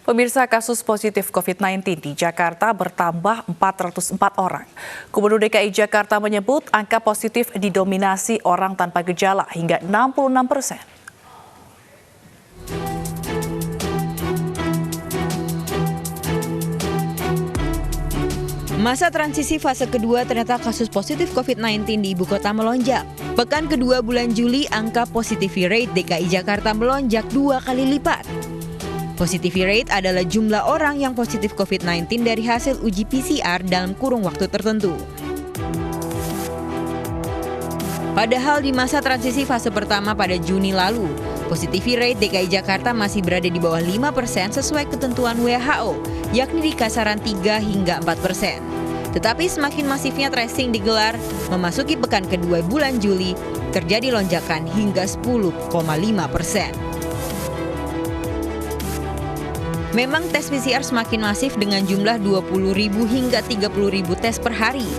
Pemirsa, kasus positif COVID-19 di Jakarta bertambah 404 orang. Gubernur DKI Jakarta menyebut angka positif didominasi orang tanpa gejala hingga 66%. Masa transisi fase kedua ternyata kasus positif COVID-19 di ibu kota melonjak. Pekan kedua bulan Juli, angka positivity rate DKI Jakarta melonjak 2 kali lipat. Positivity rate adalah jumlah orang yang positif COVID-19 dari hasil uji PCR dalam kurung waktu tertentu. Padahal di masa transisi fase pertama pada Juni lalu, positivity rate DKI Jakarta masih berada di bawah 5% sesuai ketentuan WHO, yakni di kasaran 3 hingga 4%. Tetapi semakin masifnya tracing digelar, memasuki pekan kedua bulan Juli, terjadi lonjakan hingga 10,5%. Memang tes PCR semakin masif dengan jumlah 20.000 hingga 30.000 tes per hari.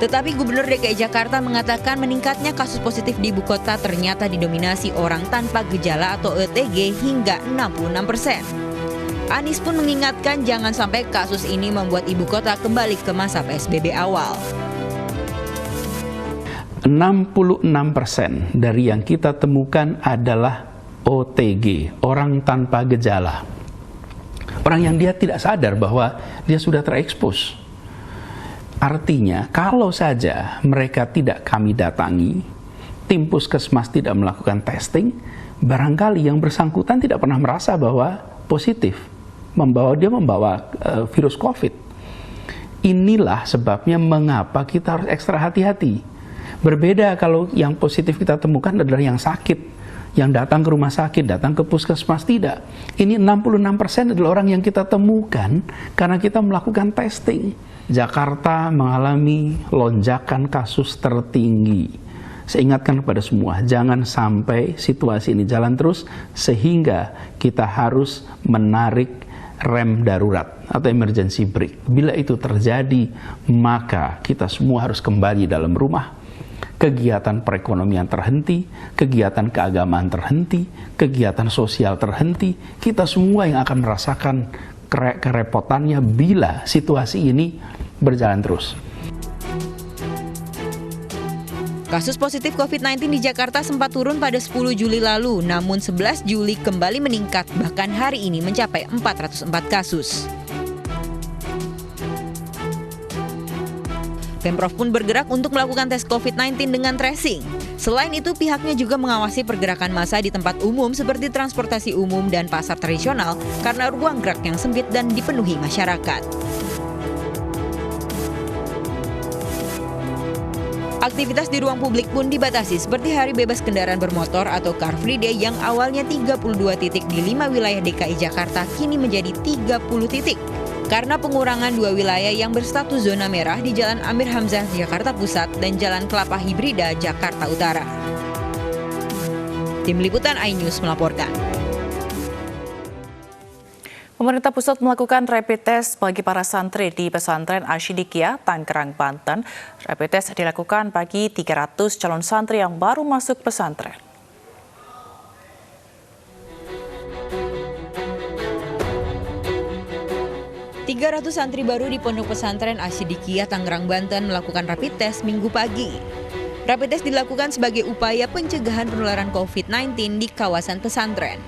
Tetapi Gubernur DKI Jakarta mengatakan meningkatnya kasus positif di ibu kota ternyata didominasi orang tanpa gejala atau OTG hingga 66%. Anies pun mengingatkan jangan sampai kasus ini membuat ibu kota kembali ke masa PSBB awal. 66% dari yang kita temukan adalah OTG, orang tanpa gejala. Orang yang dia tidak sadar bahwa dia sudah terekspos. Artinya, kalau saja mereka tidak kami datangi, tim puskesmas tidak melakukan testing, barangkali yang bersangkutan tidak pernah merasa bahwa positif, dia membawa virus COVID. Inilah sebabnya mengapa kita harus ekstra hati-hati. Berbeda kalau yang positif kita temukan adalah yang sakit, yang datang ke rumah sakit, datang ke puskesmas, tidak. Ini 66% adalah orang yang kita temukan karena kita melakukan testing. Jakarta mengalami lonjakan kasus tertinggi. Saya ingatkan kepada semua, jangan sampai situasi ini jalan terus sehingga kita harus menarik rem darurat atau emergency brake. Bila itu terjadi, maka kita semua harus kembali dalam rumah. Kegiatan perekonomian terhenti, kegiatan keagamaan terhenti, kegiatan sosial terhenti. Kita semua yang akan merasakan kerepotannya bila situasi ini berjalan terus. Kasus positif COVID-19 di Jakarta sempat turun pada 10 Juli lalu, namun 11 Juli kembali meningkat, bahkan hari ini mencapai 404 kasus. Pemprov pun bergerak untuk melakukan tes COVID-19 dengan tracing. Selain itu, pihaknya juga mengawasi pergerakan massa di tempat umum seperti transportasi umum dan pasar tradisional karena ruang gerak yang sempit dan dipenuhi masyarakat. Aktivitas di ruang publik pun dibatasi seperti hari bebas kendaraan bermotor atau Car Free Day yang awalnya 32 titik di 5 wilayah DKI Jakarta kini menjadi 30 titik. Karena pengurangan 2 wilayah yang berstatus zona merah di Jalan Amir Hamzah, Jakarta Pusat dan Jalan Kelapa Hibrida, Jakarta Utara. Tim Liputan iNews melaporkan. Pemerintah pusat melakukan rapid test bagi para santri di pesantren Asy-Syidiqiyah, Tangerang, Banten. Rapid test dilakukan bagi 300 calon santri yang baru masuk pesantren. Ratus santri baru di Pondok Pesantren Asy-Syidiqiyah, Tangerang, Banten melakukan rapid test Minggu pagi. Rapid test dilakukan sebagai upaya pencegahan penularan COVID-19 di kawasan pesantren.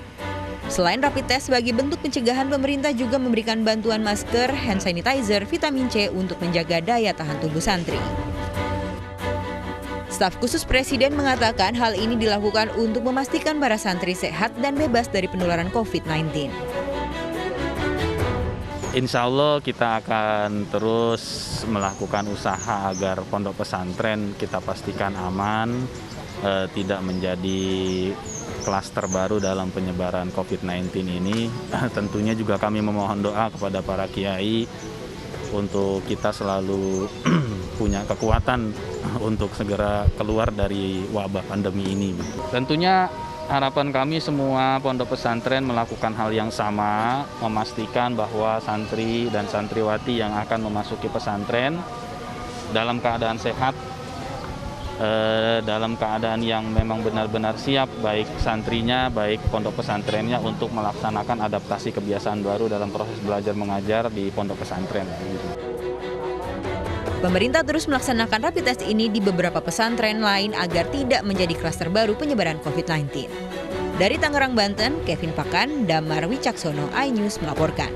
Selain rapid test sebagai bentuk pencegahan, pemerintah juga memberikan bantuan masker, hand sanitizer, vitamin C untuk menjaga daya tahan tubuh santri. Staf khusus Presiden mengatakan hal ini dilakukan untuk memastikan para santri sehat dan bebas dari penularan COVID-19. Insya Allah kita akan terus melakukan usaha agar pondok pesantren kita pastikan aman, tidak menjadi klaster baru dalam penyebaran COVID-19 ini. Tentunya juga kami memohon doa kepada para kiai untuk kita selalu punya kekuatan untuk segera keluar dari wabah pandemi ini. Tentunya harapan kami semua pondok pesantren melakukan hal yang sama, memastikan bahwa santri dan santriwati yang akan memasuki pesantren dalam keadaan sehat, dalam keadaan yang memang benar-benar siap, baik santrinya, baik pondok pesantrennya untuk melaksanakan adaptasi kebiasaan baru dalam proses belajar mengajar di pondok pesantren. Pemerintah terus melaksanakan rapid test ini di beberapa pesantren lain agar tidak menjadi klaster baru penyebaran COVID-19. Dari Tangerang, Banten, Kevin Pakan, Damar Wicaksono, iNews melaporkan.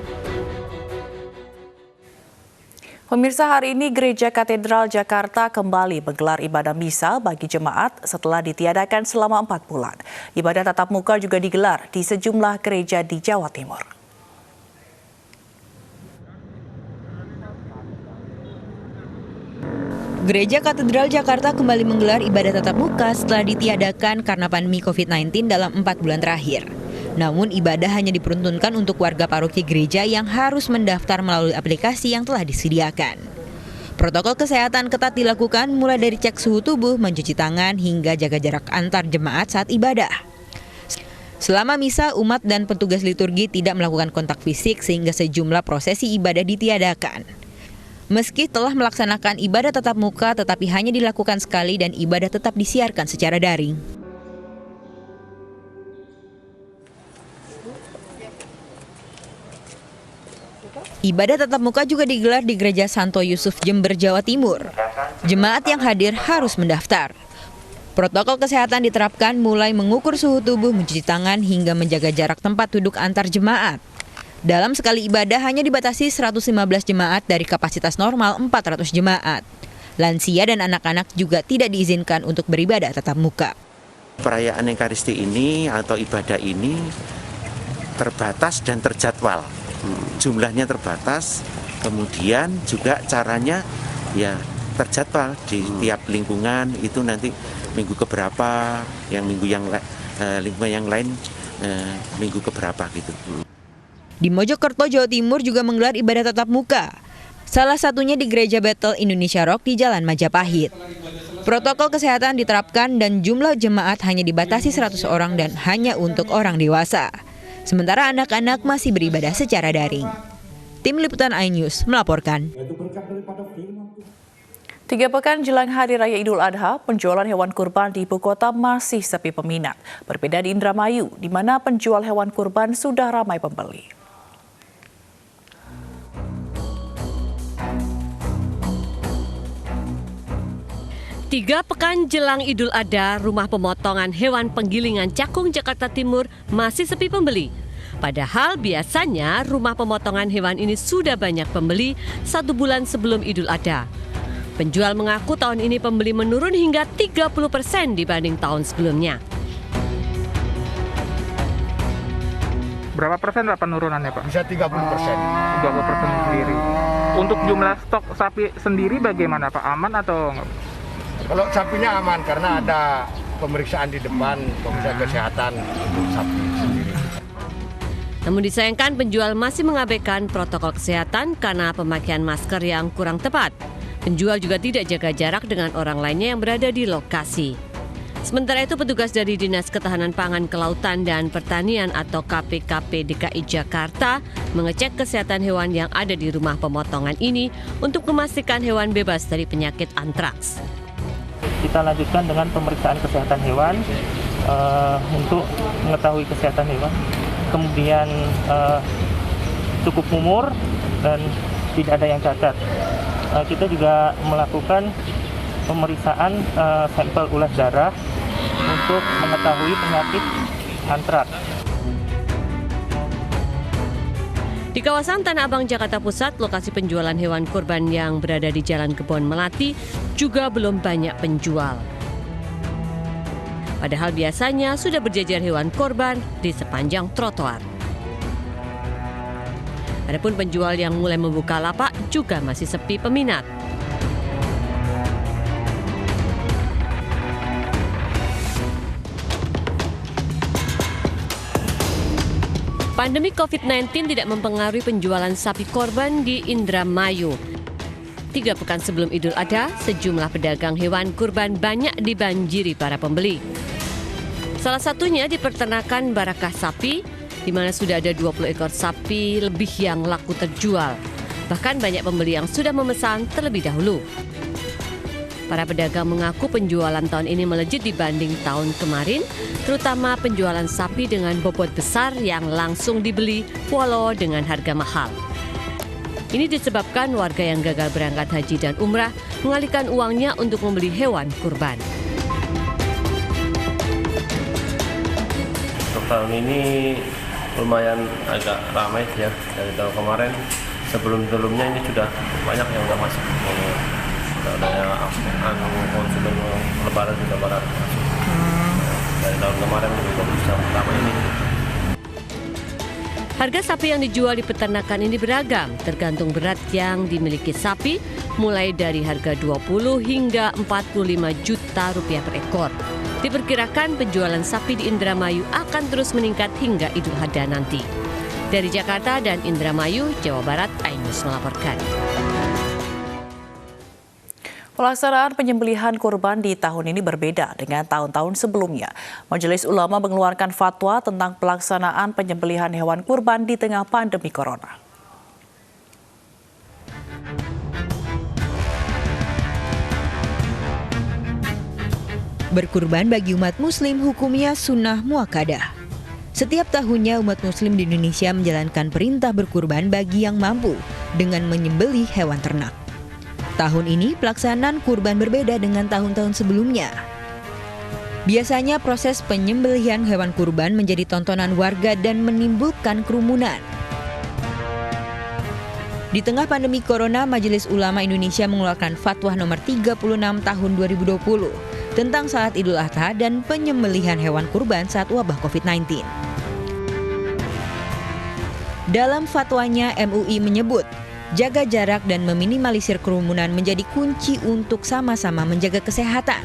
Pemirsa, hari ini Gereja Katedral Jakarta kembali menggelar ibadah misa bagi jemaat setelah ditiadakan selama 4 bulan. Ibadah tatap muka juga digelar di sejumlah gereja di Jawa Timur. Gereja Katedral Jakarta kembali menggelar ibadah tatap muka setelah ditiadakan karena pandemi COVID-19 dalam 4 bulan terakhir. Namun ibadah hanya diperuntukkan untuk warga paroki gereja yang harus mendaftar melalui aplikasi yang telah disediakan. Protokol kesehatan ketat dilakukan mulai dari cek suhu tubuh, mencuci tangan, hingga jaga jarak antar jemaat saat ibadah. Selama misa, umat dan petugas liturgi tidak melakukan kontak fisik sehingga sejumlah prosesi ibadah ditiadakan. Meski telah melaksanakan ibadah tatap muka, tetapi hanya dilakukan sekali dan ibadah tetap disiarkan secara daring. Ibadah tatap muka juga digelar di Gereja Santo Yusuf, Jember, Jawa Timur. Jemaat yang hadir harus mendaftar. Protokol kesehatan diterapkan mulai mengukur suhu tubuh, mencuci tangan, hingga menjaga jarak tempat duduk antar jemaat. Dalam sekali ibadah hanya dibatasi 115 jemaat dari kapasitas normal 400 jemaat. Lansia dan anak-anak juga tidak diizinkan untuk beribadah tatap muka. Perayaan Ekaristi ini atau ibadah ini terbatas dan terjadwal. Jumlahnya terbatas, kemudian juga caranya ya terjadwal di tiap lingkungan. Itu nanti minggu keberapa, lingkungan yang lain minggu keberapa gitu. Di Mojokerto, Jawa Timur juga menggelar ibadah tatap muka. Salah satunya di Gereja Bethel Indonesia Rock di Jalan Majapahit. Protokol kesehatan diterapkan dan jumlah jemaat hanya dibatasi 100 orang dan hanya untuk orang dewasa. Sementara anak-anak masih beribadah secara daring. Tim Liputan iNews melaporkan. 3 pekan jelang Hari Raya Idul Adha, penjualan hewan kurban di ibu kota masih sepi peminat. Berbeda di Indramayu, di mana penjual hewan kurban sudah ramai pembeli. Tiga pekan jelang Idul Adha, rumah pemotongan hewan penggilingan Cakung, Jakarta Timur masih sepi pembeli. Padahal biasanya rumah pemotongan hewan ini sudah banyak pembeli 1 bulan sebelum Idul Adha. Penjual mengaku tahun ini pembeli menurun hingga 30% dibanding tahun sebelumnya. Berapa persen Pak penurunannya Pak? Bisa 30%. 30% sendiri. Untuk jumlah stok sapi sendiri bagaimana Pak? Aman atau enggak? Kalau sapinya aman karena ada pemeriksaan di depan, pemeriksaan kesehatan untuk sapi sendiri. Namun disayangkan penjual masih mengabaikan protokol kesehatan karena pemakaian masker yang kurang tepat. Penjual juga tidak jaga jarak dengan orang lainnya yang berada di lokasi. Sementara itu petugas dari Dinas Ketahanan Pangan, Kelautan dan Pertanian atau KPKP DKI Jakarta mengecek kesehatan hewan yang ada di rumah pemotongan ini untuk memastikan hewan bebas dari penyakit antraks. Kita lanjutkan dengan pemeriksaan kesehatan hewan untuk mengetahui kesehatan hewan, kemudian cukup umur dan tidak ada yang cacat. Kita juga melakukan pemeriksaan sampel ulas darah untuk mengetahui penyakit antraks. Di kawasan Tanah Abang, Jakarta Pusat, lokasi penjualan hewan kurban yang berada di Jalan Kebon Melati juga belum banyak penjual. Padahal biasanya sudah berjajar hewan kurban di sepanjang trotoar. Adapun penjual yang mulai membuka lapak juga masih sepi peminat. Pandemi COVID-19 tidak mempengaruhi penjualan sapi korban di Indramayu. 3 pekan sebelum Idul Adha, sejumlah pedagang hewan kurban banyak dibanjiri para pembeli. Salah satunya di peternakan Barakah Sapi, di mana sudah ada 20 ekor sapi lebih yang laku terjual. Bahkan banyak pembeli yang sudah memesan terlebih dahulu. Para pedagang mengaku penjualan tahun ini melejit dibanding tahun kemarin, terutama penjualan sapi dengan bobot besar yang langsung dibeli walau dengan harga mahal. Ini disebabkan warga yang gagal berangkat haji dan umrah mengalihkan uangnya untuk membeli hewan kurban. Untuk tahun ini lumayan agak ramai ya dari tahun kemarin. Sebelum-sebelumnya ini sudah banyak yang udah masuk. Adanya konsumen lebaran sudah pada masuk. Dari tahun kemarin juga bisa pertama ini. Harga sapi yang dijual di peternakan ini beragam, tergantung berat yang dimiliki sapi, mulai dari harga 20 hingga 45 juta rupiah per ekor. Diperkirakan penjualan sapi di Indramayu akan terus meningkat hingga Idul Adha nanti. Dari Jakarta dan Indramayu, Jawa Barat, iNews melaporkan. Pelaksanaan penyembelihan kurban di tahun ini berbeda dengan tahun-tahun sebelumnya. Majelis Ulama mengeluarkan fatwa tentang pelaksanaan penyembelihan hewan kurban di tengah pandemi corona. Berkurban bagi umat muslim hukumnya sunnah muakkadah. Setiap tahunnya umat muslim di Indonesia menjalankan perintah berkurban bagi yang mampu dengan menyembelih hewan ternak. Tahun ini pelaksanaan kurban berbeda dengan tahun-tahun sebelumnya. Biasanya proses penyembelihan hewan kurban menjadi tontonan warga dan menimbulkan kerumunan. Di tengah pandemi corona, Majelis Ulama Indonesia mengeluarkan fatwa nomor 36 tahun 2020 tentang salat Idul Adha dan penyembelihan hewan kurban saat wabah COVID-19. Dalam fatwanya, MUI menyebut jaga jarak dan meminimalisir kerumunan menjadi kunci untuk sama-sama menjaga kesehatan.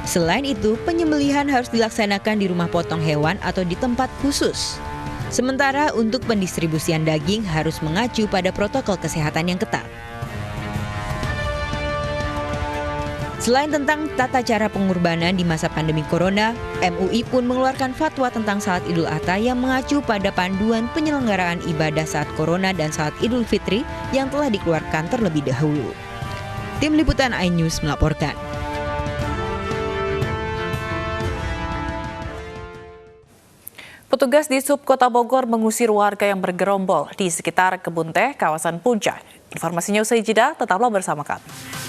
Selain itu, penyembelihan harus dilaksanakan di rumah potong hewan atau di tempat khusus. Sementara untuk pendistribusian daging harus mengacu pada protokol kesehatan yang ketat. Selain tentang tata cara pengorbanan di masa pandemi corona, MUI pun mengeluarkan fatwa tentang salat Idul Adha yang mengacu pada panduan penyelenggaraan ibadah saat corona dan salat Idul Fitri yang telah dikeluarkan terlebih dahulu. Tim Liputan iNews melaporkan. Petugas di Sub Kota Bogor mengusir warga yang bergerombol di sekitar Kebun Teh, kawasan Puncak. Informasinya usai jeda, tetaplah bersama kami.